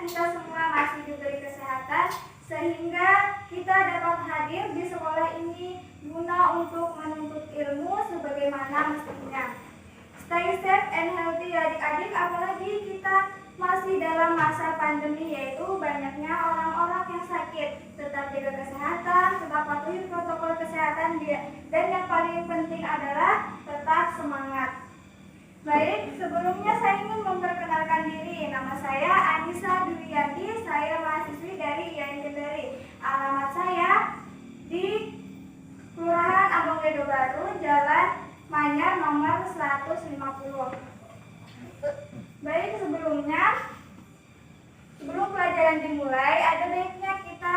kita semua masih diberi kesehatan sehingga kita dapat hadir di sekolah ini guna untuk menuntut ilmu sebagaimana mestinya. Stay safe and healthy adik-adik, apalagi kita masih dalam masa pandemi, yaitu banyaknya orang-orang yang sakit. Tetap jaga kesehatan, tetap patuhi protokol kesehatan, dan yang paling penting adalah tetap semangat. Baik, sebelumnya saya ingin memperkenalkan diri. Nama saya Anissa Duyanti, saya mahasiswi dari IAIN Kendari. Alamat saya di Kelurahan Abang Gede Baru, Jalan Manyar nomor 150. Baik, sebelum pelajaran dimulai, ada baiknya kita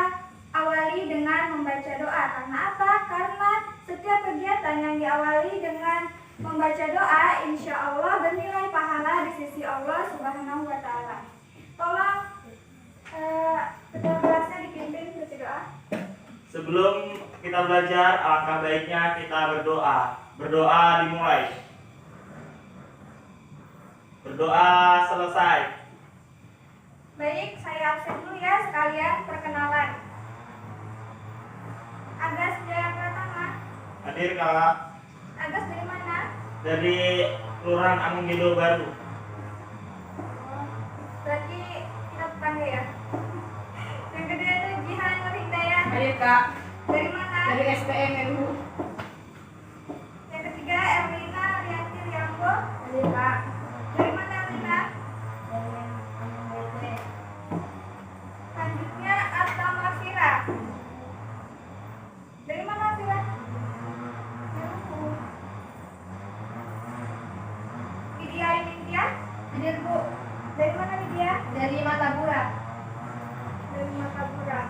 awali dengan membaca doa. Karena apa? Karena setiap kegiatan yang diawali dengan membaca doa, insya Allah bernilai pahala di sisi Allah Subhanahu wa Ta'ala. Tolong ketua kelasnya dipimpin baca doa. Sebelum kita belajar, alangkah baiknya kita berdoa. Berdoa dimulai. Berdoa selesai. Baik, saya absen dulu ya, sekalian perkenalan. Agas Jaya Pratama. Hadir kakak. Agas dari mana? Dari Kelurahan Abang Gede Baru. Berarti kita tetangga ya. Yang kedua itu Jihan Nur Hidayat. Hadir kak. Dari mana? Dari STM RU. Yang ketiga Erlina Rianti Riambo. Hadir kak. Dari mana Erlina? Selanjutnya Atta Mafira. Dari mana Mafira? Widya India. Hadir bu. Dari mana Widya? Dari Matapura. Dari Matapura.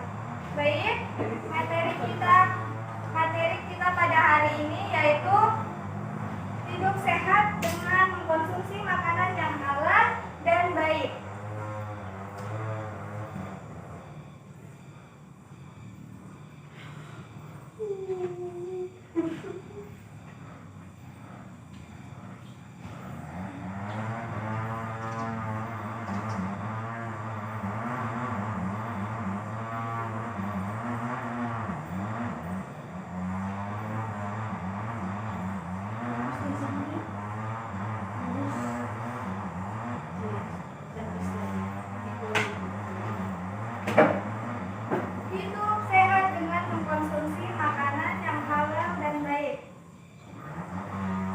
Baik, materi kita pada hari ini yaitu hidup sehat dengan mengkonsumsi makanan yang halal dan baik. Hidup sehat dengan mengkonsumsi makanan yang halal dan baik.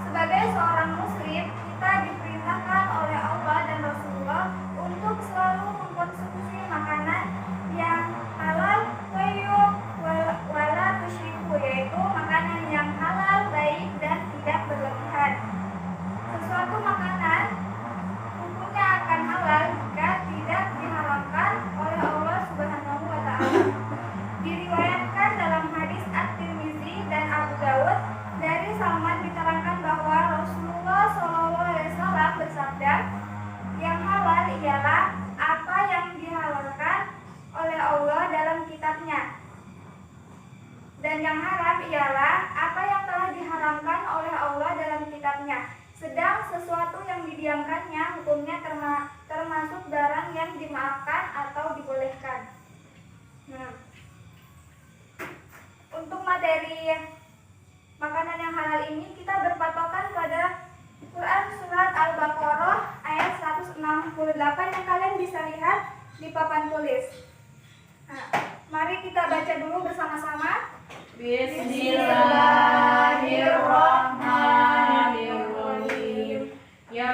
Sebagai seorang muslim, kita diperintahkan oleh Allah dan Rasulullah untuk selalu mengkonsumsi makanan yang halal, thayyib, wala tusyriku, yaitu makanan yang halal, baik dan tidak berlebihan. Sesuatu makanan hukumnya akan halal jika tidak diharamkan oleh Allah Subhanahu wa Ta'ala. Diriwayatkan dalam hadis At-Tirmizi dan Abu Dawud dari Salman diterangkan bahwa Rasulullah SAW bersabda, yang halal ialah apa yang dihalalkan oleh Allah dalam kitabnya, dan yang haram ialah apa yang telah diharamkan oleh Allah dalam kitabnya. Sedang sesuatu yang didiamkannya hukumnya termasuk barang yang dimaafkan atau dibolehkan. Untuk materi makanan yang halal ini kita berpatokan pada Quran Surat Al-Baqarah ayat 168 yang kalian bisa lihat di papan tulis. Mari kita baca dulu bersama-sama. Bismillahirrahmanirrahim. Ya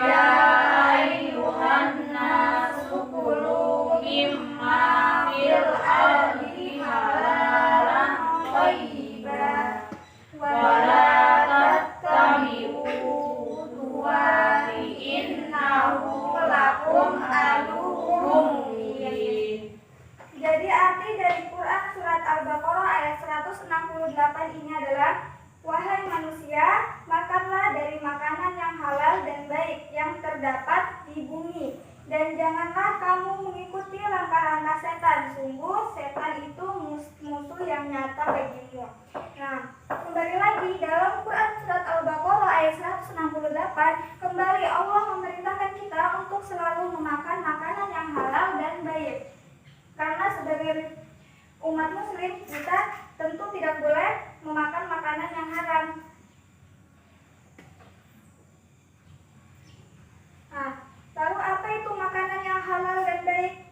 ayyuhan nasu kulu mimma fil ardi halalan thayyiban wa la tattabi'u khutuwati innahu lakum aduwwun mubin. Jadi arti dari Quran Surat Al-Baqarah ayat 168 ini adalah, wahai manusia, makanlah dari makanan yang halal dan baik yang terdapat di bumi, dan janganlah kamu mengikuti langkah-langkah setan. Sungguh setan itu musuh yang nyata bagimu. Nah, kembali lagi dalam Quran Surat Al-Baqarah ayat 168, kembali Allah memerintahkan kita untuk selalu memakan makanan yang halal dan baik. sebagai umat muslim kita tentu tidak boleh memakan makanan yang haram. Nah, lalu apa itu makanan yang halal dan baik?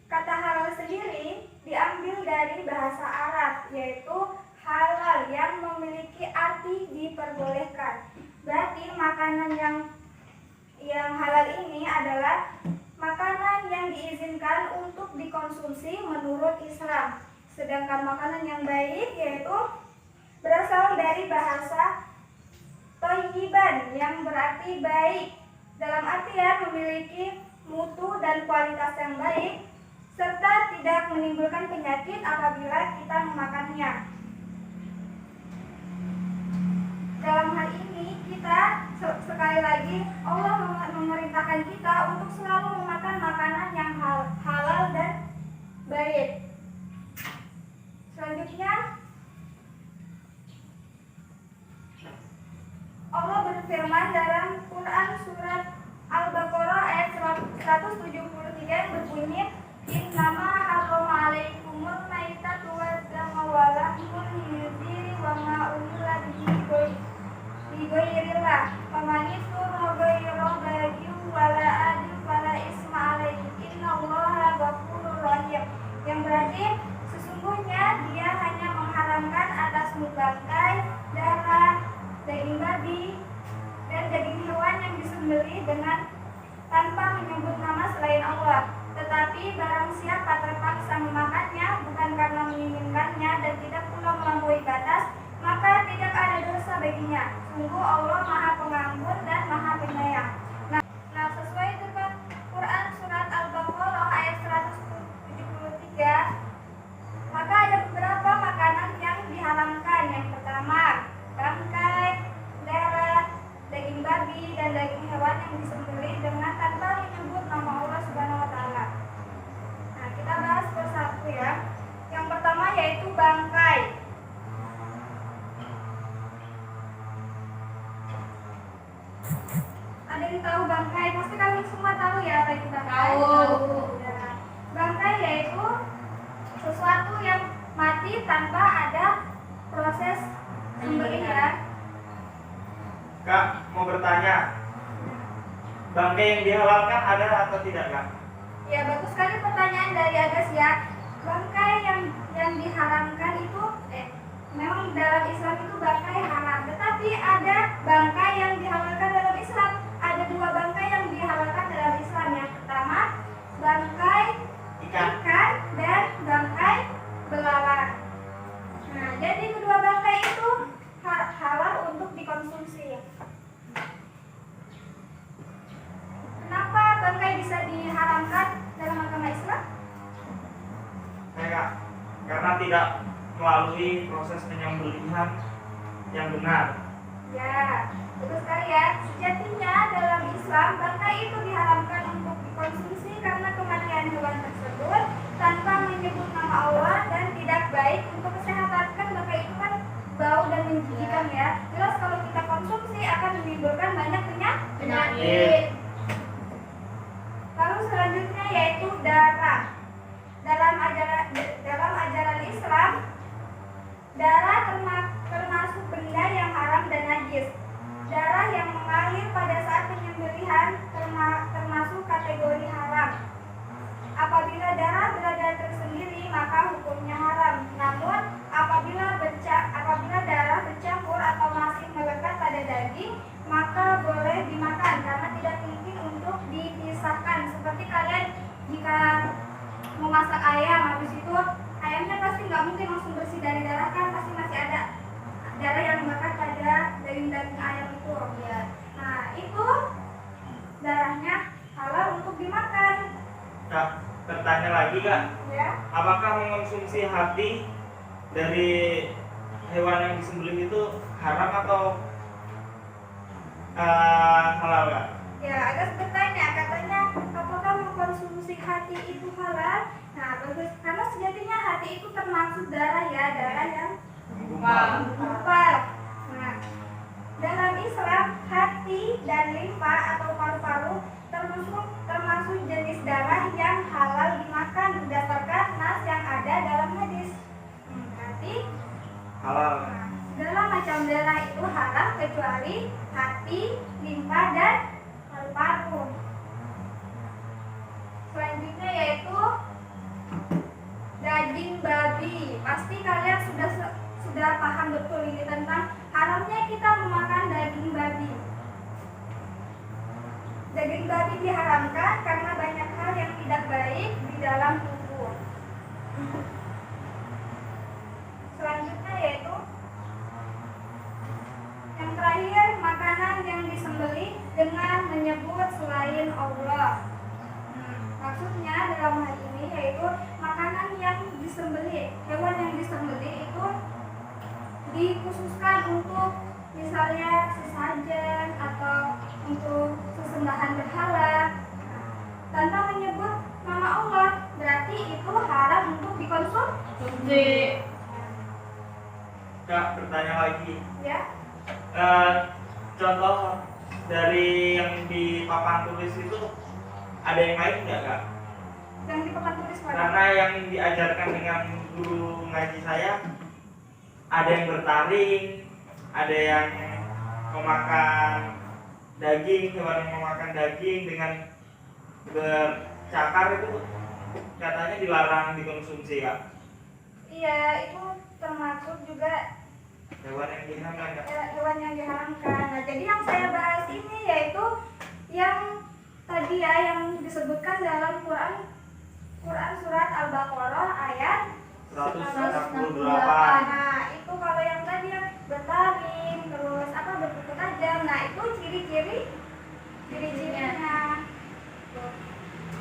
Kata halal sendiri diambil dari bahasa Arab, yaitu halal yang memiliki arti diperbolehkan. Berarti makanan yang halal ini adalah makanan yang diizinkan untuk dikonsumsi menurut Islam. Sedangkan makanan yang baik yaitu berasal dari bahasa thayyiban yang berarti baik, dalam artian memiliki mutu dan kualitas yang baik serta tidak menimbulkan penyakit apabila kita memakannya. Dalam hal ini kita sekali lagi Allah memerintahkan kita untuk selalu memakan makanan yang halal dan baik. Selanjutnya Allah berfirman dalam Quran surat Al-Baqarah ayat 173 yang berbunyi, Innama harrama alaikumul maitatu wad-dama wa lahmul khinziri wa ma uhilla bihi ghairillah faman yusra ghaira baghin wala adil fala isma alaihi innallaha ghafurur rahim. Yang berarti sesungguhnya dia hanya mengharamkan atasmu bangkai, darah, daging babi dan daging hewan yang disembelih dengan tanpa menyebut nama selain Allah. Tetapi barang siapa terpaksa memakannya bukan karena menginginkannya dan tidak pula melampaui batas, maka tidak ada dosa baginya. Sungguh Allah Maha Pengampun dan Maha Penyayang. Nah, sesuai dengan Quran surat Al-Baqarah ayat 173, maka ada beberapa makanan yang diharamkan. Yang pertama, bangkai, darah, daging babi dan daging hewan yang disembelih dengan tanpa menyebut nama Allah Subhanahu wa taala. Nah, kita bahas persatu ya. Yang pertama yaitu bangkai. Ada yang tahu bangkai? Pasti kalian semua tahu ya apa itu bangkai? Tahu. Ya. Bangkai yaitu sesuatu yang mati tanpa ada proses sembelihan. Kak, mau bertanya, bangkai yang dihalalkan ada atau tidak, Kak? Ya, bagus sekali pertanyaan dari Agas ya. Bangkai yang diharamkan itu memang dalam Islam itu bangkai haram, tetapi ada bangkai yang dihalalkan dalam Islam. Ada dua bangkai yang dihalalkan dalam Islam. Yang pertama, bangkai ikan dan bangkai belalang. Nah, jadi kedua bangkai itu halal untuk dikonsumsi. Kenapa bangkai bisa diharamkan dalam agama Islam? Kak, karena tidak melalui proses penyembelihan yang benar. Ya, betul sekali ya. Sejatinya dalam Islam bangkai itu diharamkan untuk dikonsumsi karena kematian hewan tersebut tanpa menyebut nama Allah dan tidak baik untuk kesehatan. Kan bangkai itu kan bau dan menjijikan ya. Jelas kalau kita konsumsi akan menimbulkan banyak penyakit. Lalu selanjutnya yaitu darah. Dalam ajaran Islam, darah termasuk benda yang haram dan najis. Darah yang mengalir pada saat penyembelihan termasuk kategori haram. Apabila darah berada tersendiri maka hukumnya haram. Namun apabila darah bercampur atau masih melekat pada daging maka boleh dimakan karena tidak mungkin untuk dipisahkan. Seperti kalian jika mau masak ayam, habis itu ayamnya pasti nggak mungkin langsung bersih dari darah kan, pasti masih ada darah yang melekat pada daging-daging ayam itu ya. Nah itu darahnya halal untuk dimakan. Kak, bertanya lagi, Kak. Ya. Apakah mengonsumsi hati dari hewan yang disembelih itu haram atau halal, Kak? Ya, Agas bertanya, katanya apakah mengkonsumsi hati itu halal? Nah, bagus, karena sejatinya hati itu termasuk darah ya, darah yang menggumpal. Nah, dalam Islam hati dan limfa atau paru-paru termasuk jenis darah yang halal dimakan berdasarkan paham betul ini tentang haramnya kita memakan daging babi. Daging babi diharamkan karena banyak hal yang tidak baik di dalam tubuh. Selanjutnya yaitu yang terakhir, makanan yang disembelih dengan menyebut selain Allah. Maksudnya dalam hal ini yaitu makanan yang disembelih, hewan yang disembelih itu dikhususkan untuk misalnya sesajen atau untuk sesembahan berhala tanpa menyebut nama Allah, berarti itu haram untuk dikonsumsi. Kak, bertanya lagi. Ya, Contoh dari yang di papan tulis itu ada yang lain nggak, Kak? yang di papan tulis pada. Karena yang diajarkan dengan guru ngaji saya ada yang bertaring, ada yang memakan daging, hewan yang memakan daging dengan bercakar itu katanya dilarang dikonsumsi, Kak. Iya, itu termasuk juga Hewan yang diharamkan, Kak. hewan yang diharamkan. Nah, jadi yang saya bahas ini yaitu yang tadi ya yang disebutkan dalam Quran surat Al-Baqarah ayat 168. Nah, itu kalau yang tadi yang bertaring terus berkuku tajam. Nah, itu ciri-cirinya. Tuh.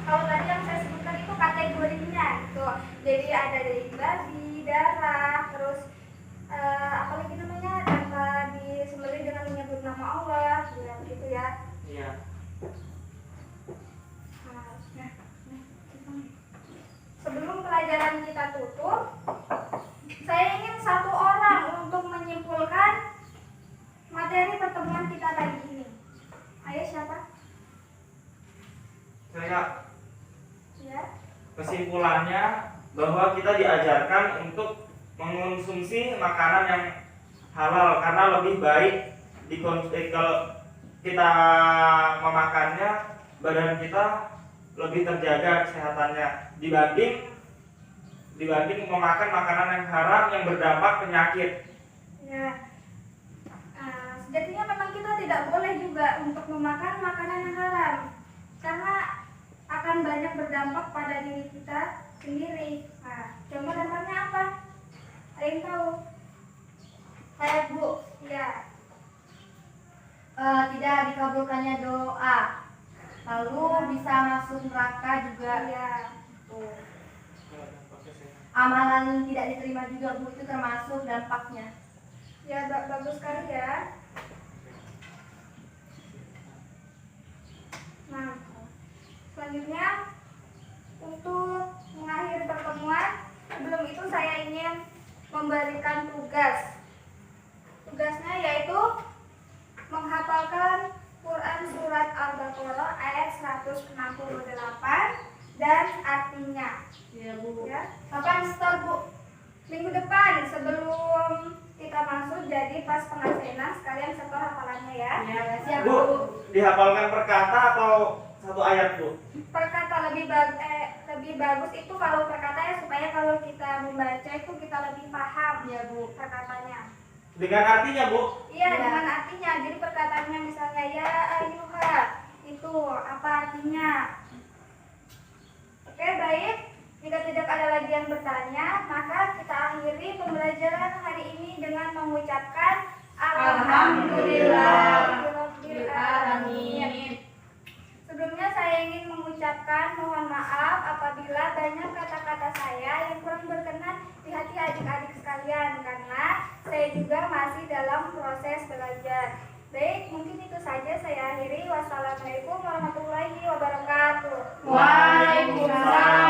Kalau tadi yang saya sebutkan itu kategorinya gitu. Jadi ada dari babi, darah, terus apalagi namanya tanpa disembelih dengan menyebut nama Allah, gitu ya. Iya. Nah, sebelum pelajaran kita tutup, saya ingin satu orang untuk menyimpulkan materi pertemuan kita pagi ini. Ayo, siapa? Saya, Ya. kesimpulannya bahwa kita diajarkan untuk mengonsumsi makanan yang halal karena lebih baik kalau kita memakannya, badan kita lebih terjaga kesehatannya dibanding memakan makanan yang haram yang berdampak penyakit. Ya. Sejatinya memang kita tidak boleh juga untuk memakan makanan yang haram karena akan banyak berdampak pada diri kita sendiri. Nah, contoh dampaknya apa? Ada yang tahu? Saya, Bu, Ya. tidak dikabulkannya doa, lalu bisa masuk neraka juga. Ya. Tuh. Amalan tidak diterima juga, Bu, itu termasuk dampaknya. Ya, bagus sekali ya. Nah, selanjutnya untuk mengakhiri pertemuan, sebelum itu saya ingin memberikan tugas. Tugasnya yaitu menghafalkan Quran surat Al-Baqarah ayat 168 dan artinya. Iya, Bu. Ya. Kapan start, Bu? Minggu depan sebelum kita masuk, jadi pas pengajian sekalian setor hafalannya ya. Ya, siap, Bu, Bu. dihafalkan per kata atau satu ayat, Bu? Perkata lebih bagus itu kalau perkata ya, supaya kalau kita membaca itu kita lebih paham Iya, Bu. perkatanya. Dengan artinya, Bu? Iya, Ya. dengan artinya. Jadi perkataannya misalnya ya ayyuha, itu apa artinya? Oke, baik. Jika tidak ada lagi yang bertanya, maka kita akhiri pembelajaran hari ini dengan mengucapkan Alhamdulillahirabbil alamin. Sebelumnya saya ingin mengucapkan mohon maaf apabila banyak kata-kata saya yang kurang berkenan di hati adik-adik sekalian, karena saya juga masih dalam proses belajar. Baik, mungkin itu saja saya akhiri. Wassalamualaikum warahmatullahi wabarakatuh. Waalaikumsalam.